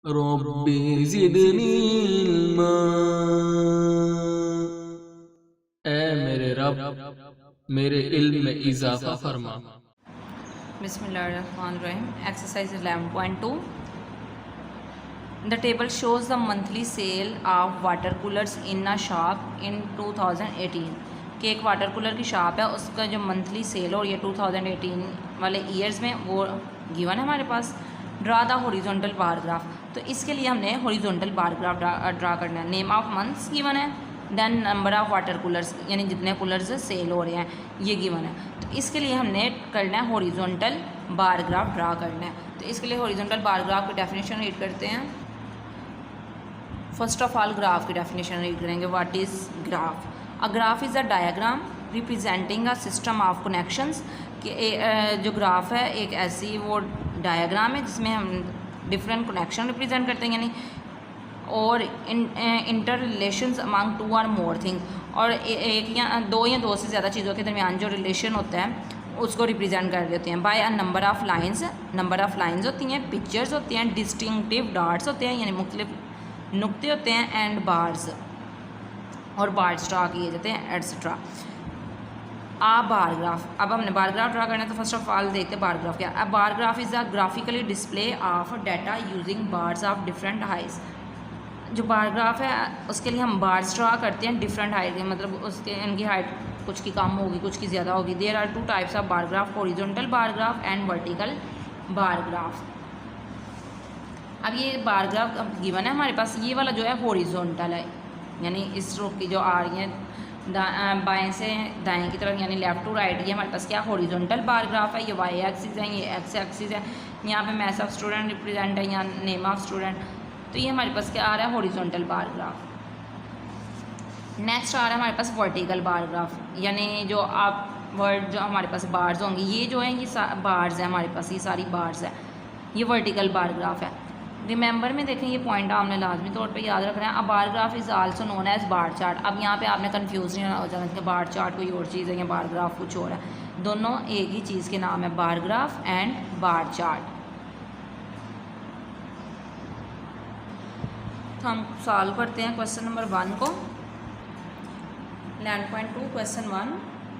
रब्बी ज़िदनी इल्मा। ए मेरे रब, मेरे इल्म में इजाफा फरमा। बिस्मिल्लाहिर्रहमानिर्रहीम। Exercise 11.2। The table shows the monthly sale of water coolers in a shop in 2018। कि एक वाटर कूलर की शॉप है, उसका जो मंथली सेल हो रही है 2018 वाले ईयर्स में, वो गिवन है हमारे पास। Draw the horizontal bar graph. तो इसके लिए हमने हॉरिजॉन्टल बार ग्राफ ड्रा करना है। नेम ऑफ मंथ्स गिवन है, then number of water coolers यानी जितने कूलर्स सेल हो रहे हैं ये गिवन है। तो इसके लिए हमने करना है हॉरिजॉन्टल बार ग्राफ ड्रा करना है। तो इसके लिए हॉरिजॉन्टल बार ग्राफ की डेफिनेशन रीड करते हैं। फर्स्ट ऑफ ऑल ग्राफ की डेफिनेशन रीड करेंगे। What is graph? A graph is a diagram representing a system of connections. कि जो ग्राफ है एक ऐसी वो डायग्राम है जिसमें हम डिफरेंट कनेक्शन रिप्रेजेंट करते हैं, यानी और इंटर रिलेशंस अमंग टू और मोर थिंग, और एक या दो से ज़्यादा चीज़ों के दरमियान जो रिलेशन होता है उसको रिप्रेजेंट कर देते हैं। By a number of lines. Number of lines होती हैं, पिक्चर्स होती हैं, डिस्टिंक्टिव डॉट्स होते हैं यानी मुख्तलिफ नुक्ते होते हैं, एंड बार्स और बार्स ड्रा किए जाते हैं, एट्सेट्रा। आ बार ग्राफ। अब हमने बार ग्राफ ड्रा करना है तो फर्स्ट ऑफ ऑल देखते हैं बार ग्राफ क्या। A bar graph is a graphically display of data using bars of different heights. जो बार ग्राफ है उसके लिए हम बार्स ड्रा करते हैं डिफरेंट हाइट के, मतलब उसके इनकी हाइट कुछ की कम होगी कुछ की ज़्यादा होगी। There are two types of bar graph, horizontal bar graph and vertical bar graph. अब ये बार ग्राफ गिवन है हमारे पास, ये वाला जो है हॉरिजॉन्टल है, यानी इस रो की जो आ रही है बाएं से दाएं की तरफ यानी लेफ़्ट टू राइट, ये हमारे पास क्या हॉरिजॉन्टल बार ग्राफ है। ये वाई एक्सिस है, ये एक्स एक्सिस है, यहाँ पे मैथ्स ऑफ स्टूडेंट रिप्रेजेंट है, यहाँ नेम ऑफ स्टूडेंट। तो ये हमारे पास क्या आ रहा है हॉरिजॉन्टल बार ग्राफ। नेक्स्ट आ रहा है हमारे पास वर्टिकल बार ग्राफ, यानी जो आप वर्ड जो हमारे पास बार्स होंगी, ये जो है ये बार्स है हमारे पास, ये सारी बार्स है, ये वर्टिकल बार ग्राफ है। रिमेंबर में देखें ये पॉइंट आपने लाजमी तौर पे याद रखना है। अब bar graph is also known as bar chart. अब यहाँ पे आपने कन्फ्यूज नहीं हो जाना कि बार चार्ट कोई और चीज़ है या बार ग्राफ कुछ और है, दोनों एक ही चीज़ के नाम है, बार ग्राफ एंड बार चार्ट। तो हम सॉल्व करते हैं क्वेश्चन नंबर 1 को। 11.2 क्वेश्चन 1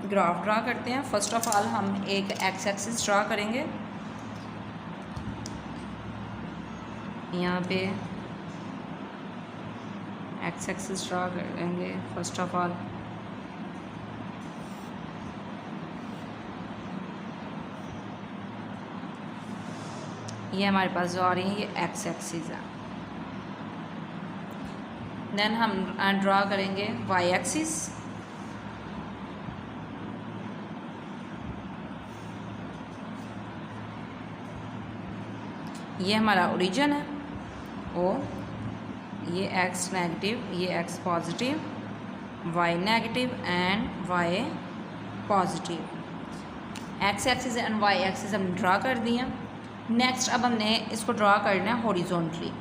ग्राफ ड्रा करते हैं। फर्स्ट ऑफ ऑल हम एक एक्स एक्सिस ड्रा करेंगे, यहाँ पे एक्स एक्सिस ड्रा करेंगे फर्स्ट ऑफ ऑल। ये हमारे पास जो आ रही है ये एक्स एक्सिस है। देन हम ड्रा करेंगे वाई एक्सिस, ये हमारा ओरिजिन है ओ, ये एक्स नेगेटिव, ये X positive, Y negative and Y positive. X axis and Y axis हम ड्रा कर दिए। नेक्स्ट अब हमने इसको ड्रा करना है हॉरिजॉन्टली।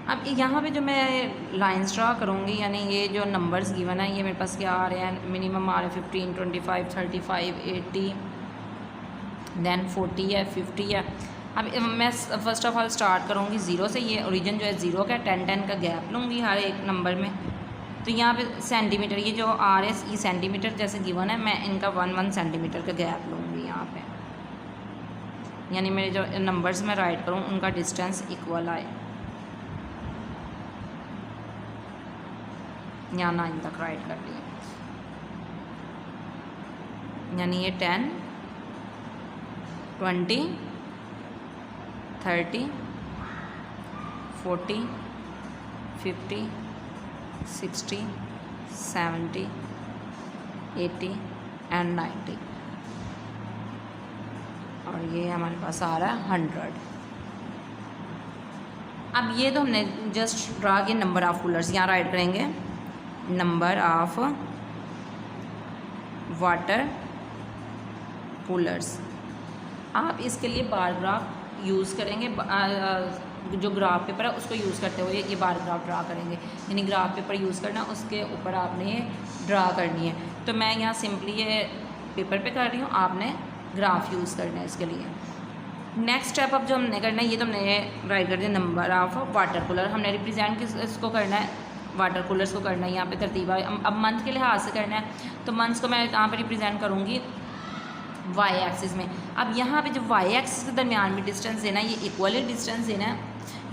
अब यहाँ पे जो मैं लाइंस ड्रा करूँगी, यानी ये जो नंबर्स गिवन है ये मेरे पास क्या आ रहे हैं, मिनिमम आ रहे हैं 15, 25, 35, 80, देन 40 है, 50 है। अब मैं फ़र्स्ट ऑफ ऑल स्टार्ट करूँगी ज़ीरो से। ये ओरिजिन जो है ज़ीरो का, 10-10 का गैप लूँगी हर एक नंबर में। तो यहाँ पे सेंटीमीटर, ये जो आ रहे हैं ये सेंटीमीटर जैसे गिवन है, मैं इनका 1-1 सेंटीमीटर का गैप लूँगी यहाँ पे, यानी मेरे जो नंबर्स में राइट करूँ उनका डिस्टेंस इक्वल आए। यहाँ 9 तक राइट कर लिए, यानी ये 10, 20, 30, 40, 50, 60, 70, 80 एंड 90, और ये हमारे पास आ रहा है 100। अब ये तो हमने जस्ट ड्रा किए नंबर ऑफ़ कूलर्स, यहाँ राइट करेंगे नंबर ऑफ वाटर कूलर्स। आप इसके लिए बार ग्राफ यूज़ करेंगे, जो ग्राफ पेपर है उसको यूज़ करते हुए ये बार ग्राफ ड्रा करेंगे, यानी ग्राफ पेपर यूज़ करना, उसके ऊपर आपने ये ड्रा करनी है। तो मैं यहाँ सिंपली ये पेपर पे कर रही हूँ, आपने ग्राफ यूज़ करना है इसके लिए। नेक्स्ट स्टेप अब जो हमने करना है, ये तो हमने राइट कर दिया नंबर ऑफ वाटर कूलर। हमने रिप्रेजेंट इसको करना है, वाटर कूलर्स को करना है यहाँ पे तरतीब। अब मंथ के लिहाज से करना है, तो मंथ्स को मैं यहाँ पे रिप्रेजेंट करूँगी वाई एक्सिस में। अब यहाँ पे जो वाई एक्सिस के दरमियान में डिस्टेंस देना है, ये इक्वली डिस्टेंस देना है,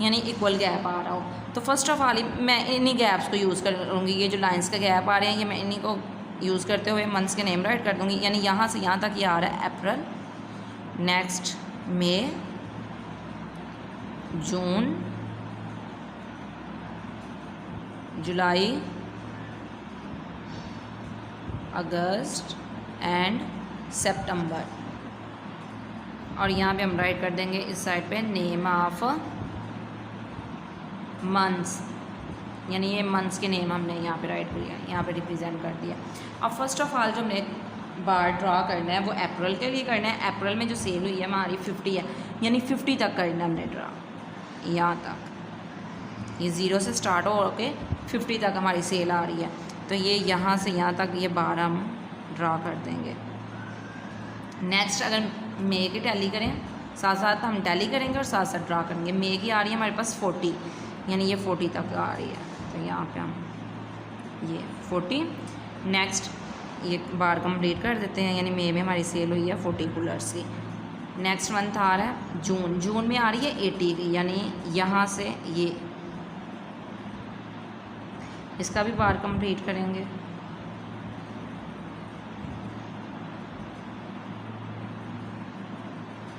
यानी इक्वल गैप आ रहा हो। तो फर्स्ट ऑफ ऑल मैं इन्हीं गैप्स को यूज़ करूँगी। ये जो लाइंस का गैप आ रहे हैं, ये मैं इन्हीं को यूज़ करते हुए मंथ्स के नेम राइट कर दूँगी। यानी यहाँ से यहाँ तक ये आ रहा है अप्रैल, next May, June, July, August and सितंबर। और यहाँ पे हम राइट कर देंगे इस साइड पे नेम ऑफ मंथ्स, यानी ये मंथ्स के नेम हमने यहाँ पे राइट किया, यहाँ पे रिप्रेजेंट कर दिया। अब फर्स्ट ऑफ ऑल जो हमने बार ड्रा करना है वो अप्रैल के लिए करना है। अप्रैल में जो सेल हुई है हमारी 50 है, यानी 50 तक करना है हमने ड्रा, यहाँ तक। ये 0 से स्टार्ट हो के 50 तक हमारी सेल आ रही है, तो ये यहाँ से यहाँ तक ये बार हम ड्रा कर देंगे। नेक्स्ट अगर मई की टैली करें, साथ साथ हम टैली करेंगे और साथ साथ ड्रा करेंगे। मई की आ रही है हमारे पास 40, यानी ये 40 तक आ रही है, तो यहाँ पे हम ये 40। नेक्स्ट ये बार कंप्लीट कर देते हैं, यानी मई में हमारी सेल हुई है 40 कूलर्स की। नेक्स्ट मंथ आ रहा है जून, जून में आ रही है 80 की, यानी यहाँ से ये इसका भी बार कंप्लीट करेंगे।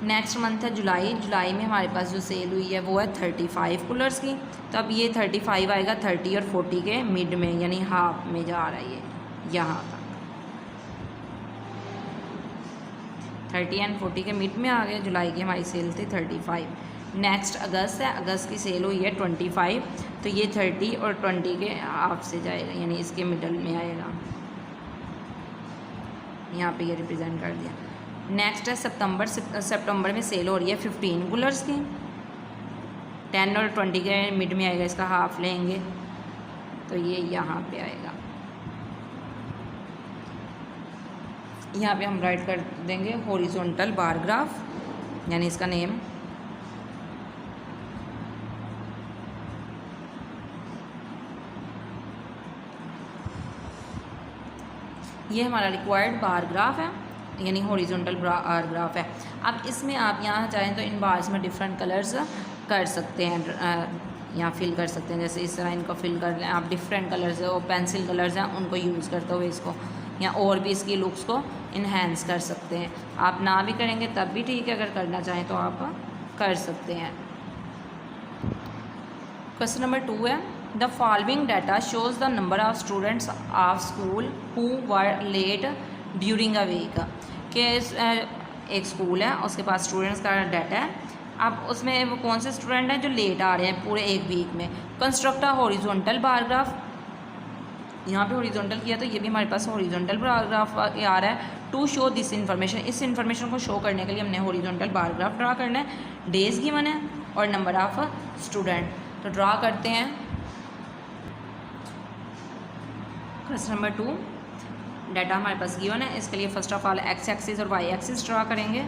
नेक्स्ट मंथ है जुलाई, जुलाई में हमारे पास जो सेल हुई है वो है 35 कूलर्स की। तो अब ये 35 आएगा 30 और 40 के मिड में, यानी हाफ में जा रहा है ये यहाँ तक। 30 एंड 40 के मिड में आ गए। जुलाई की हमारी सेल थी 35। नेक्स्ट अगस्त है, अगस्त की सेल हुई है 25, तो ये 30 और 20 के हाफ से जाएगा, यानी इसके मिडल में आएगा, यहाँ पे ये रिप्रेजेंट कर दिया। नेक्स्ट है सितंबर, सितंबर में सेल हो रही है 15 कूलर्स की, 10 और 20 के मिड में आएगा, इसका हाफ लेंगे तो ये यहाँ पे आएगा। यहाँ पे हम राइट कर देंगे हॉरिजॉन्टल बार ग्राफ, यानी इसका नेम ये हमारा रिक्वायर्ड बार ग्राफ है, यानी हॉरिजॉन्टल बार ग्राफ है। अब इसमें आप यहाँ चाहें तो इन बार्स में डिफरेंट कलर्स कर सकते हैं, यहाँ फिल कर सकते हैं, जैसे इस तरह इनको फिल कर लें आप। डिफरेंट कलर्स है वो पेंसिल कलर्स हैं, उनको यूज़ करते हुए इसको या और भी इसकी लुक्स को इन्हेंस कर सकते हैं। आप ना भी करेंगे तब भी ठीक है, अगर करना चाहें तो आप कर सकते हैं। क्वेश्चन नंबर 2 है, the following data shows the number of students of school who were late during a week. के एक स्कूल है, उसके पास स्टूडेंट्स का डाटा है। अब उसमें वो कौन से स्टूडेंट हैं जो लेट आ रहे हैं पूरे एक वीक में। Construct a horizontal bar graph, यहाँ पे हॉरिजॉन्टल किया तो ये भी हमारे पास हॉरिजॉन्टल बार ग्राफ आ रहा है। टू शो दिस इन्फॉर्मेशन, इस इन्फॉर्मेशन को शो करने के लिए हमने हॉरिजॉन्टल बार ग्राफ ड्रा करना है। डेज गिवन है और नंबर ऑफ स्टूडेंट, तो ड्रा करते हैं। क्वेश्चन नंबर 2, डाटा हमारे पास गिवन है, इसके लिए first of all x axis और वाई एक्सिस ड्रा करेंगे।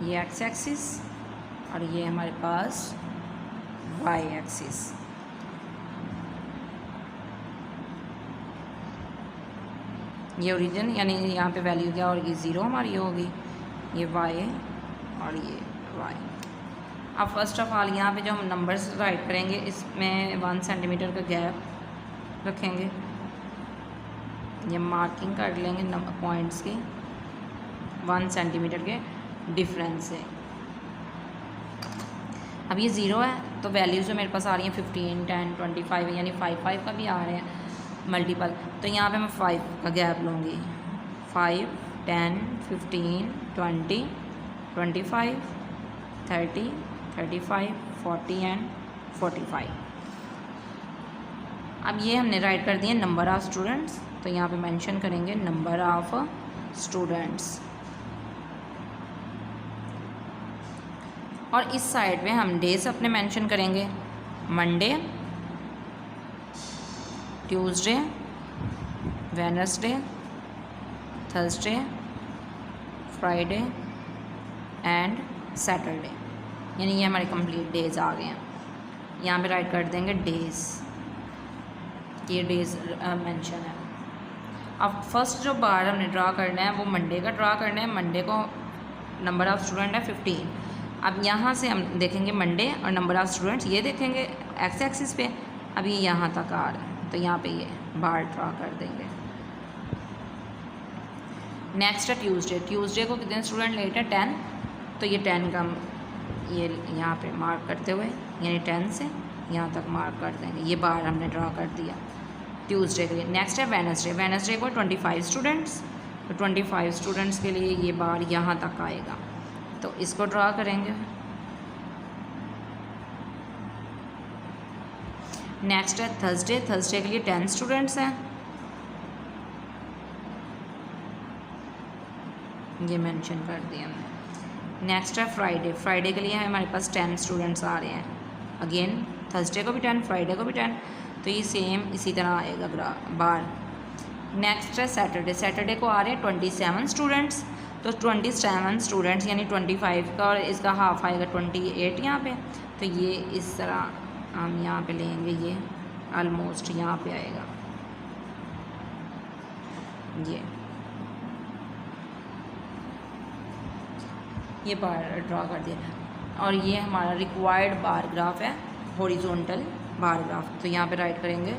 ये एक्स एक्सिस और ये हमारे पास वाई एक्सिस। ये ओरिजिन, यानी यहाँ पे वैल्यू क्या होगी, 0 हमारी होगी। ये वाई और ये वाई। अब फर्स्ट ऑफ ऑल यहाँ पे जो हम नंबर्स राइट करेंगे, इसमें 1 सेंटीमीटर का गैप रखेंगे। ये मार्किंग कर लेंगे नंबर पॉइंट्स की 1 सेंटीमीटर के डिफरेंस से। अब ये 0 है तो वैल्यूज़ जो मेरे पास आ रही हैं 15, 10, 25, यानी 5 का भी आ रहे हैं मल्टीपल। तो यहाँ पे मैं 5 का गैप लूँगी। 5, 10, 15, 20, 25, 30, 35, 40 एंड 45। अब ये हमने राइट कर दिए नंबर ऑफ़ स्टूडेंट्स, तो यहाँ पे मेंशन करेंगे नंबर ऑफ़ स्टूडेंट्स। और इस साइड में हम डेज अपने मेंशन करेंगे, Monday, Tuesday, Wednesday, Thursday, Friday and Saturday, यानी ये हमारे कंप्लीट डेज आ गए हैं। यहाँ पे राइट कर देंगे डेज़, ये डेज़ मेंशन है। अब फर्स्ट जो बार हमने ड्रा करना है वो मंडे का ड्रा करना है। मंडे को नंबर ऑफ़ स्टूडेंट है 15। अब यहाँ से हम देखेंगे मंडे और नंबर ऑफ़ स्टूडेंट्स ये देखेंगे एक्स एक्सिस पे। अभी यहाँ तक आ रहा है तो यहाँ पे ये बार ड्रा कर देंगे। नेक्स्ट है ट्यूसडे। ट्यूसडे को कितने स्टूडेंट लेट है 10, तो ये 10 का ये यहाँ पे मार्क करते हुए यानी 10 से यहाँ तक मार्क कर देंगे। ये बार हमने ड्रा कर दिया ट्यूसडे के लिए। नेक्स्ट है वेडनेसडे। वेडनेसडे को 25 स्टूडेंट्स, तो 25 स्टूडेंट्स के लिए ये बार यहाँ तक आएगा, तो इसको ड्रा करेंगे। नेक्स्ट है थर्सडे। थर्सडे के लिए 10 स्टूडेंट्स हैं, ये मेंशन कर दिया हमने। नेक्स्ट है फ्राइडे। फ्राइडे के लिए हमारे पास 10 स्टूडेंट्स आ रहे हैं। अगेन थर्सडे को भी 10, फ्राइडे को भी 10, तो ये सेम इसी तरह आएगा बार। नेक्स्ट है सैटरडे। सैटरडे को आ रहे हैं 27 स्टूडेंट्स, तो 27 स्टूडेंट्स यानी 25 का और इसका हाफ आएगा 28 यहाँ पे, तो ये इस तरह हम यहाँ पे लेंगे, ये ऑलमोस्ट यहाँ पे आएगा ये बार ड्रा कर दिया। और ये हमारा रिक्वायर्ड बार ग्राफ है, हॉरिजॉन्टल बार ग्राफ, तो यहाँ पे राइट करेंगे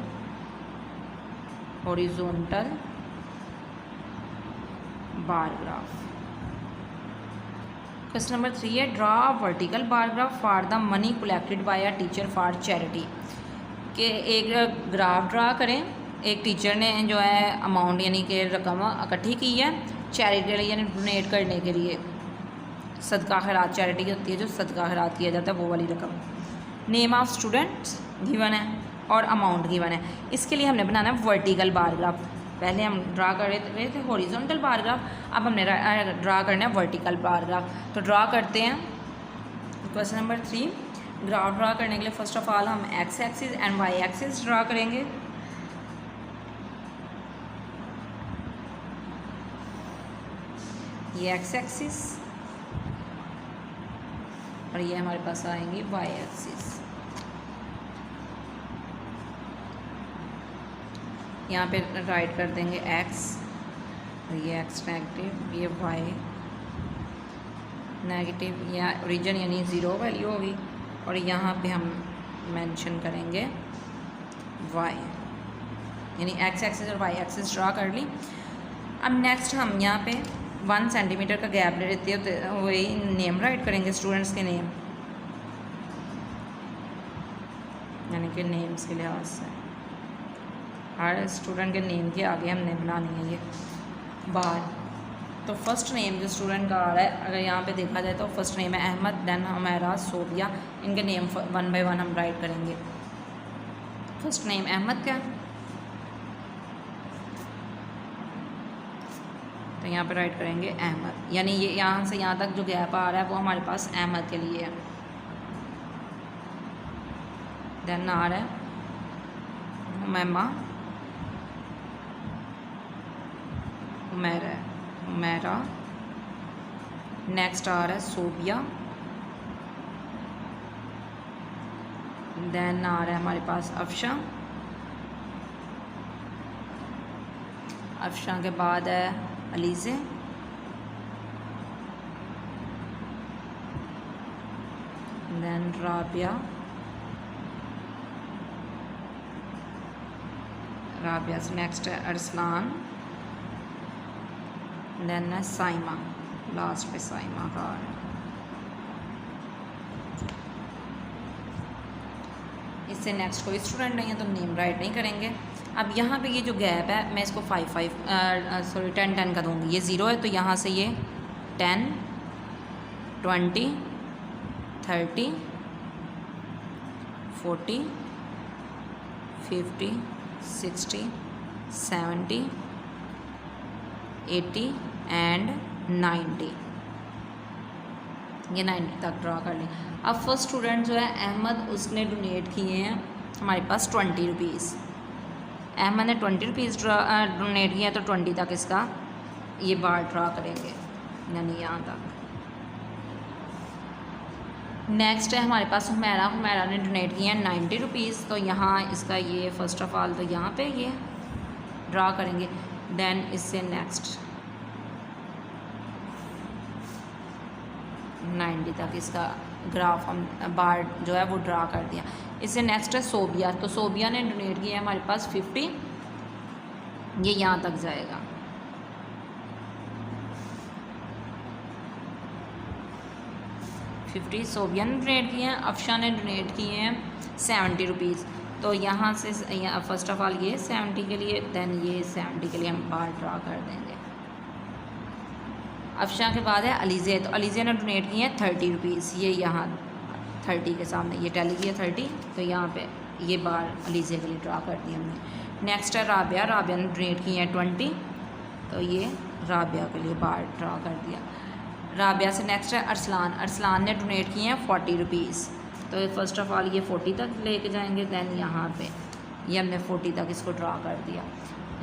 horizontal bar graph. Question number 3 है draw vertical bar graph for the money collected by a teacher for charity. कि एक ग्राफ ड्रा करें, एक टीचर ने जो है अमाउंट यानी कि रकम इकट्ठी की है चैरिटी के लिए, यानी डोनेट करने के लिए। सदका खैरात चैरिटी होती है जो सदका खैरात किया जाता है, वो वाली रकम। नेम ऑफ स्टूडेंट्स गिवन है और अमाउंट गिवन है। इसके लिए हमने बनाना है वर्टिकल बार ग्राफ। पहले हम ड्रा कर रहे थे हॉरिजॉन्टल बार ग्राफ, अब हमने ड्रा करना है वर्टिकल बार ग्राफ। तो ड्रा करते हैं। क्वेश्चन नंबर 3 ग्राफ ड्रा करने के लिए फर्स्ट ऑफ ऑल हम X axis and Y axis draw करेंगे। ये एक्स एक्सिस और ये हमारे पास आएंगी वाई एक्सिस। यहाँ पे राइट कर देंगे एक्स, और ये एक्स नेगेटिव, ये वाई नेगेटिव, या ओरिजिन यानी ज़ीरो वैल्यू होगी, और यहाँ पे हम मेंशन करेंगे वाई, यानी एक्स एक्सिस और वाई एक्सिस ड्रा कर ली। अब नेक्स्ट हम यहाँ पे 1 सेंटीमीटर का गैप ले लेते हैं, तो वही नेम राइट करेंगे स्टूडेंट्स के नेम, यानी कि नेम्स के लिहाज से हर स्टूडेंट के नेम के आगे हमने बनानी है ये बार। तो फर्स्ट नेम जो स्टूडेंट का आ रहा है, अगर यहाँ पे देखा जाए तो फर्स्ट नेम है अहमद, देन हमारा सोबिया, इनके नेम 1 बाय 1 हम राइट करेंगे। फर्स्ट नेम अहमद का, तो यहाँ पे राइट करेंगे अहमद, यानी ये यहाँ से यहाँ तक जो गैप आ रहा है वो हमारे पास अहमद के लिए है। देन आ रहा है हुमैमा, हुमैरा, नेक्स्ट आ रहा है सोबिया, देन आ रहा है हमारे पास अफशा, अफशा के बाद है अलीज़े, देन राबिया, राबिया से नेक्स्ट है अरसलान, देन है साइमा, लास्ट पे साइमा का आ रहा है। इससे नेक्स्ट कोई स्टूडेंट नहीं है तो नेम राइट नहीं करेंगे। अब यहाँ पे ये जो गैप है मैं इसको 10 का दूँगी। ये 0 है तो यहाँ से ये 10, 20, 30, 40, 50, 60, 70, 80 एंड 90, ये 90 तक ड्रा कर लें। अब फर्स्ट स्टूडेंट जो है अहमद, उसने डोनेट किए हैं हमारे पास 20 रुपीज़। अहमद ने 20 रुपीज़ डोनेट किया है तो 20 तक इसका ये बार ड्रा करेंगे, यानी यहाँ तक। नेक्स्ट है हमारे पास हुमैरा ने डोनेट किया है 90 रुपीज़। तो यहाँ इसका ये फ़र्स्ट ऑफ ऑल तो यहाँ पे ये ड्रा करेंगे, देन इससे नेक्स्ट 90 तक इसका ग्राफ हम बार जो है वो ड्रा कर दिया। इससे नेक्स्ट है सोबिया। तो सोबिया ने डोनेट किया है हमारे पास 50, ये यहाँ तक जाएगा। सोबिया ने डोनेट किए हैं। अफशा ने डोनेट किए हैं 70 रुपीज़। तो यहाँ से फ़र्स्ट ऑफ ऑल ये 70 के लिए, देन ये 70 के लिए हम बार ड्रा कर देंगे। अफशा के बाद है अलीज़े। तो अलीज़े ने डोनेट किए हैं 30 रुपीज़, ये यहाँ 30 के सामने ये टैली किया 30, तो यहाँ पे ये बार अलीज़े के लिए ड्रा कर दी हमने। नेक्स्ट है राबिया। राबिया ने डोनेट किए हैं 20, तो ये राबिया के लिए बार ड्रा कर दिया। राबिया से नेक्स्ट है अरसलान। अरसलान ने डोनेट किए हैं 40 रुपीज़। तो फर्स्ट ऑफ ऑल ये 40 तक लेके जाएंगे, देन यहाँ पे ये हमने 40 तक इसको ड्रा कर दिया।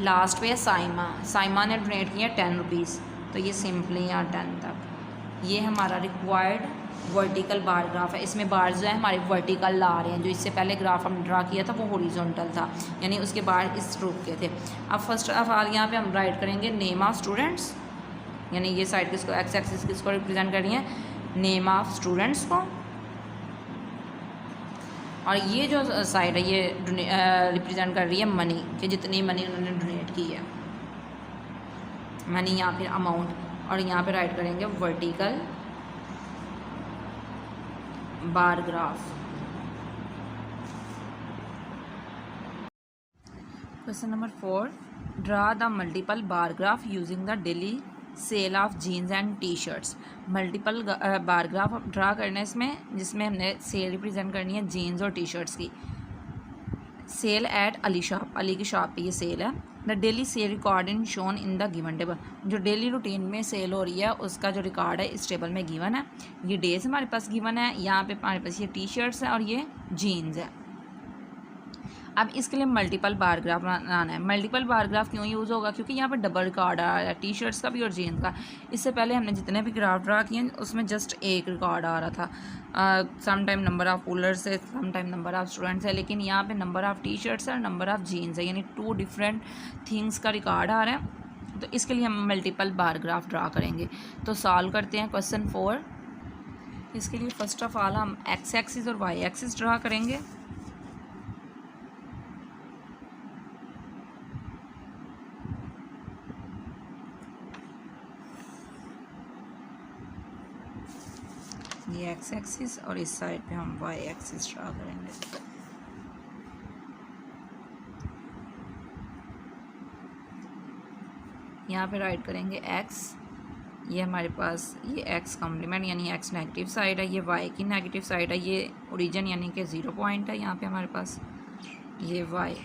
लास्ट पे है साइमा। साइमा ने डोनेट किए हैं 10 रुपीज़। तो ये सिंपली यहाँ 10 तक। ये हमारा रिक्वायर्ड वर्टिकल बार ग्राफ है। इसमें बार जो है हमारे वर्टिकल ला रहे हैं, जो इससे पहले ग्राफ हमने ड्रा किया था वो हॉरिजॉन्टल था, यानी उसके बार इस रूप के थे। अब फर्स्ट ऑफ ऑल यहाँ पे हम राइट करेंगे नेम ऑफ स्टूडेंट्स, यानी ये साइड किसको, एक्स एक्सिस किसको रिप्रेजेंट कर रही है, नेम ऑफ स्टूडेंट्स को, और ये जो साइड है ये रिप्रेजेंट कर रही है मनी, कि जितनी मनी उन्होंने डोनेट की है, मनी या फिर अमाउंट। और यहाँ पे राइट करेंगे vertical bar graph. Question number 4, draw the multiple bar graph using the daily sale of jeans and T shirts. Multiple bar graph draw करना है इसमें, जिसमें हमने सेल रिप्रेजेंट करनी है जीन्स और टी शर्ट्स की। Sale at Ali shop, Ali की शॉप पे ये सेल है। The daily sale record in shown in the given table, जो डेली रूटीन में सेल हो रही है उसका जो रिकॉर्ड है इस टेबल में गिवन है। ये डेज हमारे पास गिवन है, यहाँ पे हमारे पास ये टी शर्ट्स है और ये जीन्स है। अब इसके लिए मल्टीपल बार ग्राफ बनाना है। मल्टीपल बार ग्राफ क्यों यूज़ होगा, क्योंकि यहाँ पे डबल रिकॉर्ड आ रहा है, टी शर्ट्स का भी और जीन्स का। इससे पहले हमने जितने भी ग्राफ ड्रा किए उसमें जस्ट एक रिकॉर्ड आ रहा था, some time number of pullers है, some time number of students है, लेकिन यहाँ पे नंबर ऑफ़ टी शर्ट्स है और नंबर ऑफ़ जीन्स है, यानी 2 डिफरेंट थिंग्स का रिकॉर्ड आ रहा है। तो इसके लिए हम मल्टीपल बार ग्राफ ड्रा करेंगे। तो सॉल्व करते हैं क्वेश्चन 4। इसके लिए फ़र्स्ट ऑफ ऑल हम एक्स एक्सिस और वाई एक्सिस ड्रा करेंगे। ये एक्स एक्सिस और इस साइड पे हम वाई एक्सिस ड्रा करेंगे। यहाँ पे राइट करेंगे एक्स, ये हमारे पास ये एक्स कॉम्प्लीमेंट यानी एक्स नेगेटिव साइड है, ये वाई की नेगेटिव साइड है, ये ओरिजिन यानी कि 0 पॉइंट है यहाँ पे हमारे पास, ये वाई।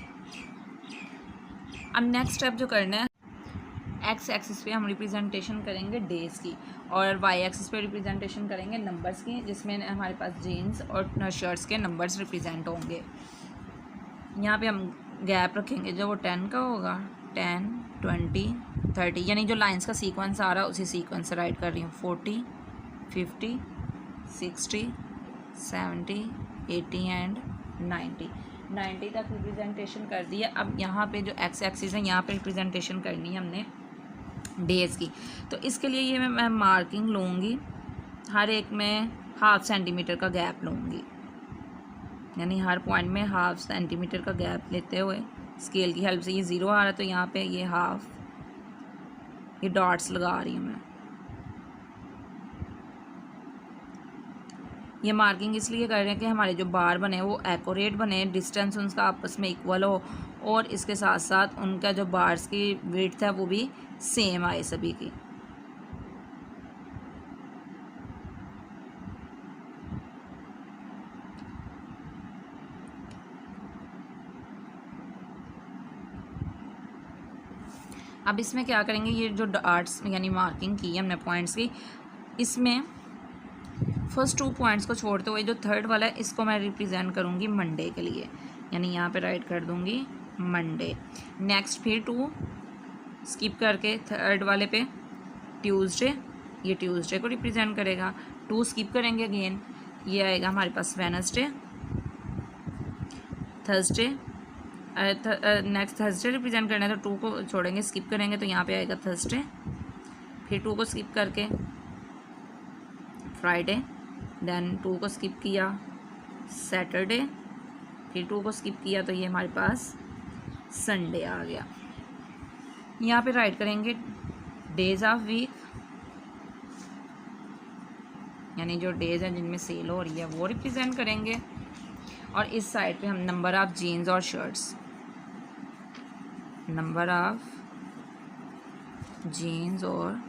अब नेक्स्ट स्टेप जो करना है, एक्स एक्सिस पे हम रिप्रेजेंटेशन करेंगे डेज़ की और वाई एक्सिस पे रिप्रेजेंटेशन करेंगे नंबर्स की, जिसमें हमारे पास जीन्स और शर्ट्स के नंबर्स रिप्रेजेंट होंगे। यहाँ पे हम गैप रखेंगे, जो वो 10 का होगा, 10, 20, 30, यानी जो लाइंस का सीक्वेंस आ रहा है उसी सीक्वेंस से राइट कर रही हूँ। 40, 50, 60, 70, 80 एंड 90 तक रिप्रेजेंटेशन कर दिया। अब यहाँ पे जो एक्स एक्सिस है यहाँ पे रिप्रेजेंटेशन करनी है हमने डेज़ की। तो इसके लिए ये मैं मार्किंग लूँगी, हर एक में ½ सेंटीमीटर का गैप लूँगी, यानी हर पॉइंट में ½ सेंटीमीटर का गैप लेते हुए स्केल की हेल्प से, ये 0 आ रहा है तो यहाँ पे ये हाफ, ये डॉट्स लगा रही हूँ मैं। ये मार्किंग इसलिए कर रहे हैं कि हमारे जो बार बने वो एक्यूरेट बने, डिस्टेंस उनका आपस में इक्वल हो, और इसके साथ साथ उनका जो बार्स की विड्थ है वो भी सेम आए सभी की। अब इसमें क्या करेंगे, ये जो डॉट्स यानी मार्किंग की है हमने पॉइंट्स की, इसमें फर्स्ट 2 पॉइंट्स को छोड़ते हुए जो थर्ड वाला है इसको मैं रिप्रेजेंट करूँगी मंडे के लिए, यानी यहाँ पे राइट कर दूँगी मंडे। नेक्स्ट फिर 2 स्किप करके थर्ड वाले पे ट्यूसडे, ये ट्यूसडे को रिप्रेजेंट करेगा। 2 स्किप करेंगे अगेन, ये आएगा हमारे पास Wednesday, Thursday, next Thursday represent करना है तो 2 को छोड़ेंगे, स्किप करेंगे तो यहाँ पे आएगा थर्सडे, फिर 2 को स्किप करके फ्राइडे, देन 2 को स्किप किया सैटरडे, फिर 2 को स्किप किया तो ये हमारे पास संडे आ गया। यहाँ पे राइट करेंगे डेज ऑफ वीक, यानी जो डेज हैं जिनमें सेल हो रही है वो रिप्रेजेंट करेंगे, और इस साइड पे हम नंबर ऑफ जीन्स और शर्ट्स, नंबर ऑफ जीन्स और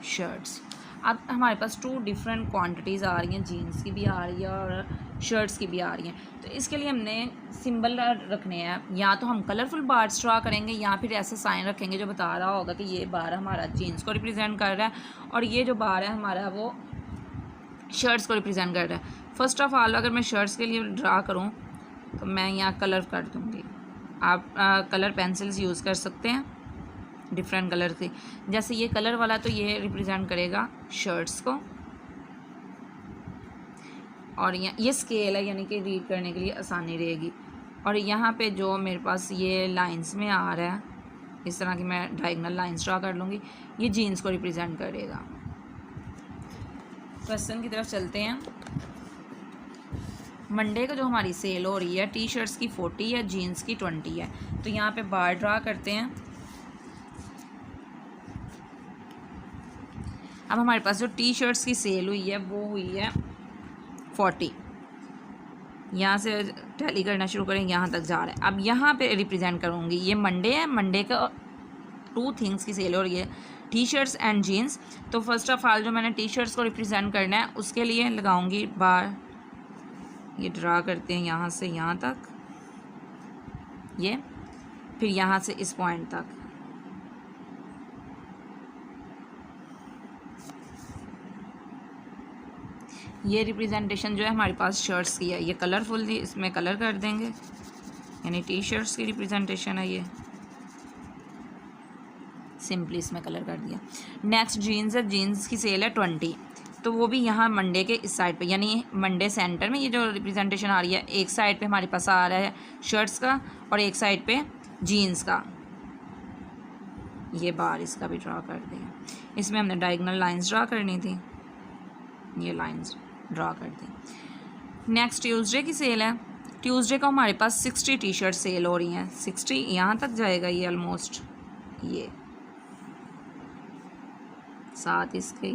शर्ट्स। अब हमारे पास 2 डिफरेंट क्वांटिटीज़ आ रही हैं, जीन्स की भी आ रही है और शर्ट्स की भी आ रही हैं। तो इसके लिए हमने सिंबल रखने हैं, या तो हम कलरफुल बार्स ड्रा करेंगे या फिर ऐसा साइन रखेंगे जो बता रहा होगा कि ये बार हमारा जीन्स को रिप्रेजेंट कर रहा है और ये जो बार है हमारा वो शर्ट्स को रिप्रेजेंट कर रहा है। फर्स्ट ऑफ ऑल अगर मैं शर्ट्स के लिए ड्रा करूँ तो मैं यहाँ कलर कर दूँगी, आप कलर पेंसिल्स यूज़ कर सकते हैं डिफरेंट कलर के। जैसे ये कलर वाला तो ये रिप्रेजेंट करेगा शर्ट्स को, और ये स्केल है यानी कि रीड करने के लिए आसानी रहेगी। और यहाँ पे जो मेरे पास ये लाइंस में आ रहा है, इस तरह की मैं डायगोनल लाइंस ड्रा कर लूँगी, ये जीन्स को रिप्रेजेंट करेगा। क्वेश्चन की तरफ चलते हैं। मंडे को जो हमारी सेल हो रही है टी शर्ट्स की 40 है, जीन्स की 20 है। तो यहाँ पे बार ड्रा करते हैं। अब हमारे पास जो टी शर्ट्स की सेल हुई है वो हुई है 40, यहाँ से टैली करना शुरू करें, यहाँ तक जा रहा है। अब यहाँ पे रिप्रेजेंट करूँगी, ये मंडे है, मंडे का 2 थिंग्स की सेल हो रही है, टी शर्ट्स एंड जीन्स। तो फर्स्ट ऑफ ऑल जो मैंने टी शर्ट्स को रिप्रेजेंट करना है उसके लिए लगाऊंगी बार, ये ड्रा करते हैं यहाँ से यहाँ तक, ये फिर यहाँ से इस पॉइंट तक, ये रिप्रेजेंटेशन जो है हमारे पास शर्ट्स की है। ये कलरफुल थी, इसमें कलर कर देंगे, यानी टी शर्ट्स की रिप्रेजेंटेशन है ये, सिंपली इसमें कलर कर दिया। नेक्स्ट जीन्स है, जीन्स की सेल है 20, तो वो भी यहाँ मंडे के इस साइड पे, यानी मंडे सेंटर में ये जो रिप्रेजेंटेशन आ रही है, एक साइड पे हमारे पास आ रहा है शर्ट्स का और एक साइड पे जीन्स का। ये बार इसका भी ड्रा कर दिया, इसमें हमने डायगोनल लाइंस ड्रा करनी थी, ये लाइंस ड्रा कर दी। नेक्स्ट ट्यूसडे की सेल है, ट्यूसडे को हमारे पास 60 टी शर्ट सेल हो रही हैं, 60 यहाँ तक जाएगा ये ऑलमोस्ट, ये साथ इसके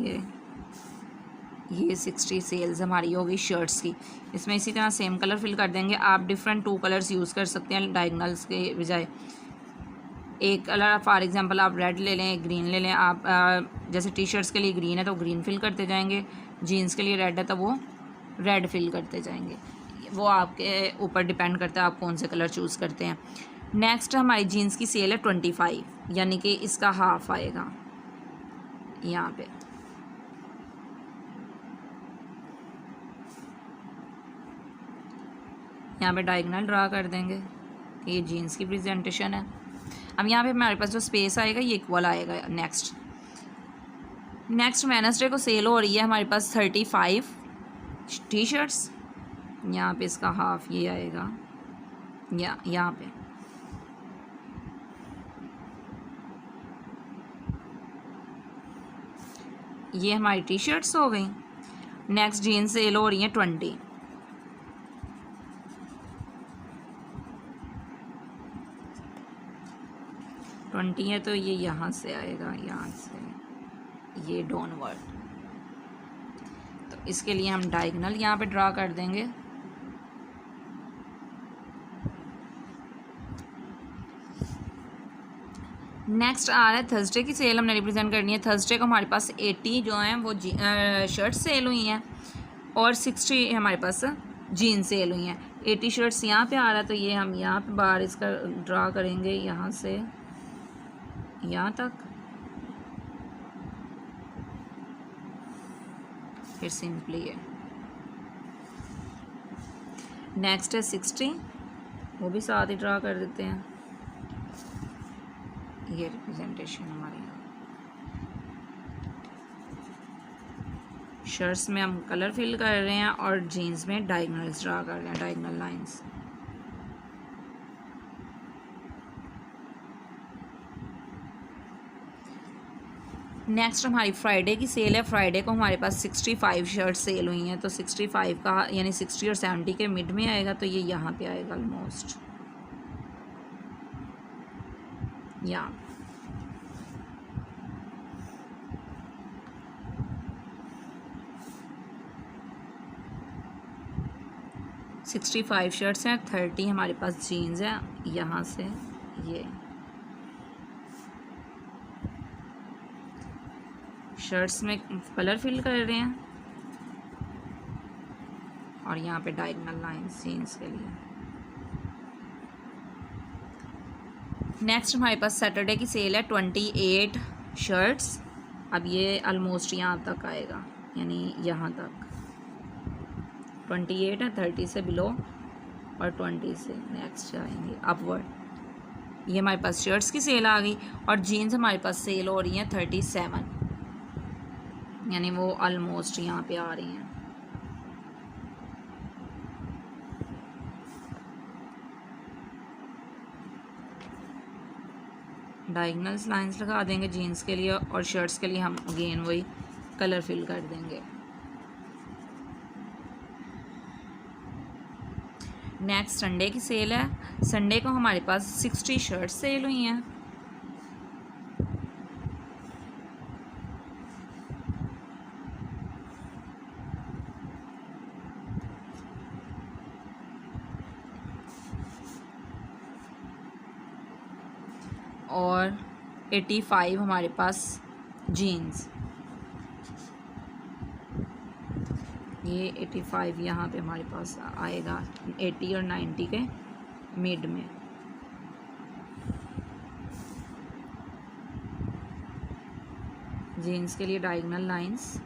ये 60 सेल्स हमारी होगी शर्ट्स की। इसमें इसी तरह सेम कलर फिल कर देंगे। आप डिफरेंट 2 कलर्स यूज़ कर सकते हैं डायगोनल्स के बजाय। एक कलर फॉर एग्जांपल आप रेड ले लें, ग्रीन ले लें। आप जैसे टी शर्ट्स के लिए ग्रीन है तो ग्रीन फिल करते जाएंगे, जीन्स के लिए रेड है तो वो रेड फिल करते जाएंगे। वो आपके ऊपर डिपेंड करता है आप कौन से कलर चूज़ करते हैं। नेक्स्ट हमारी जीन्स की सेल है 25, यानी कि इसका हाफ आएगा यहाँ पे। यहाँ पे डायगोनल ड्रा कर देंगे, ये जीन्स की प्रेजेंटेशन है। अब यहाँ पे हमारे पास जो स्पेस आएगा ये इक्वल आएगा। नेक्स्ट वेडनेसडे को सेल हो रही है हमारे पास 35 टी शर्ट्स, यहाँ पे इसका हाफ ये आएगा, यहाँ पे ये हमारी टी शर्ट्स हो गई। नेक्स्ट जीन्स सेल हो रही है 20, है तो ये यहाँ से आएगा, यहाँ से ये डाउनवर्ड। तो इसके लिए हम डायगोनल यहाँ पे ड्रा कर देंगे। नेक्स्ट आ रहा है थर्सडे की सेल, हमने रिप्रेजेंट करनी है। थर्सडे को हमारे पास 80 जो हैं वो शर्ट सेल हुई हैं और 60 हमारे पास जीन सेल हुई हैं। 80 शर्ट्स यहाँ पे आ रहा है तो ये हम यहाँ पे बार इसका ड्रा करेंगे, यहाँ से यहाँ तक, फिर सिंपली है। नेक्स्ट है 60, वो भी साथ ही ड्रा कर देते हैं। ये रिप्रेजेंटेशन हमारे यहाँ शर्ट्स में हम कलर फिल कर रहे हैं और जीन्स में डायगोनल्स ड्रा कर रहे हैं, डायगोनल लाइंस। नेक्स्ट हमारी फ्राइडे की सेल है। फ्राइडे को हमारे पास 65 शर्ट सेल हुई हैं, तो 65 का यानी 60 और 70 के मिड में आएगा, तो ये यहाँ पे आएगा ऑलमोस्ट यहाँ। सिक्सटी 65 शर्ट्स हैं, 30 हमारे पास जीन्स हैं, यहाँ से ये शर्ट्स में कलर फिल कर रहे हैं और यहाँ पे डायगोनल लाइंस जीन्स के लिए। नेक्स्ट हमारे पास सैटरडे की सेल है, 28 शर्ट्स। अब ये ऑलमोस्ट यहाँ तक आएगा, यानी यहाँ तक 28 है, 30 से बिलो और 20 से नेक्स्ट आएंगे अपवर्ड। ये हमारे पास शर्ट्स की सेल आ गई और जीन्स हमारे पास सेल हो रही हैं 37, यानी वो ऑलमोस्ट यहाँ पे आ रही हैं। डायगोनल्स लाइंस लगा देंगे जीन्स के लिए और शर्ट्स के लिए हम अगेन वही कलर फिल कर देंगे। नेक्स्ट संडे की सेल है। संडे को हमारे पास 60 शर्ट्स सेल हुई हैं। और 85 हमारे पास जीन्स, ये 85 यहाँ पे हमारे पास आएगा 80 और 90 के मिड में। जीन्स के लिए डायगोनल लाइंस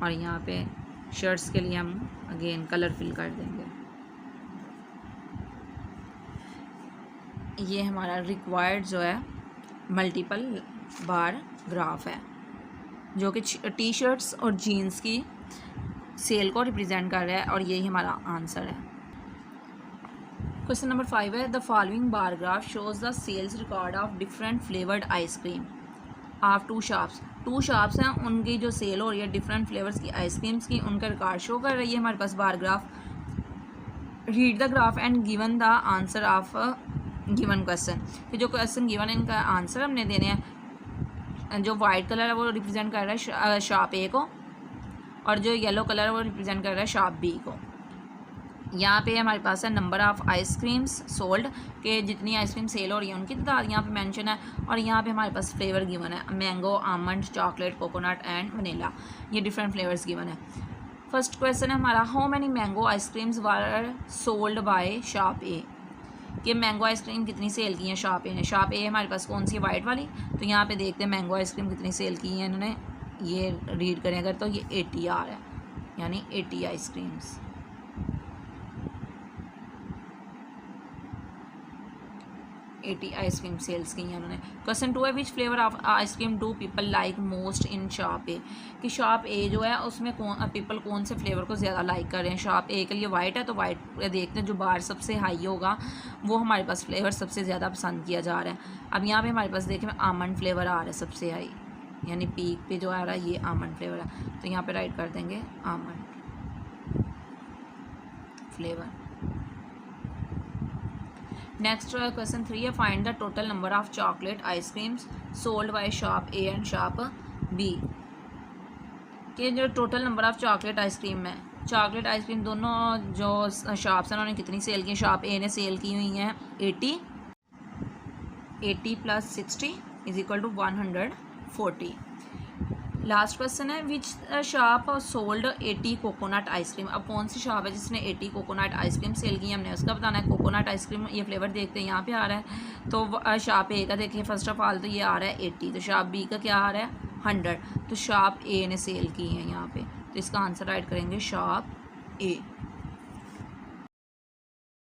और यहाँ पे शर्ट्स के लिए हम अगेन कलर फिल कर देंगे। ये हमारा रिक्वायर्ड जो है मल्टीपल बार ग्राफ है, जो कि टी शर्ट्स और जीन्स की सेल को रिप्रेजेंट कर रहा है और यही हमारा आंसर है। क्वेश्चन नंबर 5 है, the following bar graph shows the sales record of different flavoured ice cream of two shops. Two shops हैं, उनकी जो सेल हो रही है डिफरेंट फ्लेवर्स की आइसक्रीम्स की, उनका रिकॉर्ड शो कर रही है हमारे पास bar graph. Read the graph and given the answer of given question. फिर जो क्वेश्चन गिवन है इनका आंसर हमने देने हैं। जो वाइट कलर है वो रिप्रेजेंट कर रहा है शॉप ए को और जो येलो कलर है वो रिप्रेजेंट कर रहा है शॉप बी को। यहाँ पे हमारे पास है नंबर ऑफ़ आइसक्रीम्स सोल्ड, के जितनी आइसक्रीम सेल हो रही है उनकी तादाद यहाँ पे मेंशन है। और यहाँ पे हमारे पास फ्लेवर गिवन है, mango, almond, chocolate, coconut and vanilla, ये डिफरेंट फ्लेवर्स गिवन है। फर्स्ट क्वेश्चन है हमारा, how many mango ice creams were sold by shop A, कि मैंगो आइसक्रीम कितनी सेल की हैं शॉप ए ने। शॉप ए हमारे पास कौन सी वाइट वाली, तो यहाँ पे देखते हैं मैंगो आइसक्रीम कितनी सेल की हैं इन्होंने, ये रीड करें अगर तो ये 80 आ रहा है, यानी 80 आइसक्रीम्स। आइसक्रीम सेल्स की हैं उन्होंने। क्वेश्चन 2 है, which flavour of ice cream do people like most in shop A, कि शॉप ए जो है उसमें पीपल कौन से फ्लेवर को ज़्यादा लाइक कर रहे हैं। शॉप ए के लिए वाइट है तो वाइट देखते हैं, जो बार सबसे हाई होगा वो हमारे पास फ्लेवर सबसे ज़्यादा पसंद किया जा रहा है। अब यहाँ पे हमारे पास देखें आमंड फ्लेवर आ रहा है सबसे हाई, यानी पीक पे जो आ रहा है ये आमंड फ्लेवर है, तो यहाँ पर राइट कर देंगे आमंड फ्लेवर। नेक्स्ट क्वेश्चन 3 है, find the total number of chocolate ice creams sold by shop A and shop B, के जो total number of chocolate ice cream है, चॉकलेट आइसक्रीम दोनों जो शॉप्स हैं उन्होंने कितनी सेल की। शॉप ए ने सेल की हुई हैं 80 plus 60 is equal to 140। Last question है, which shop sold 80 coconut ice cream. अब कौन सी शॉप है जिसने 80 कोकोनट आइसक्रीम सेल की, हमने उसका बताना है। कोकोनट आइसक्रीम ये फ्लेवर देखते हैं यहाँ पे आ रहा है, तो शॉप ए का देखिए फर्स्ट ऑफ ऑल तो ये आ रहा है 80, तो शॉप बी का क्या आ रहा है 100, तो शॉप ए ने सेल की है यहाँ पे, तो इसका आंसर राइट करेंगे शॉप ए।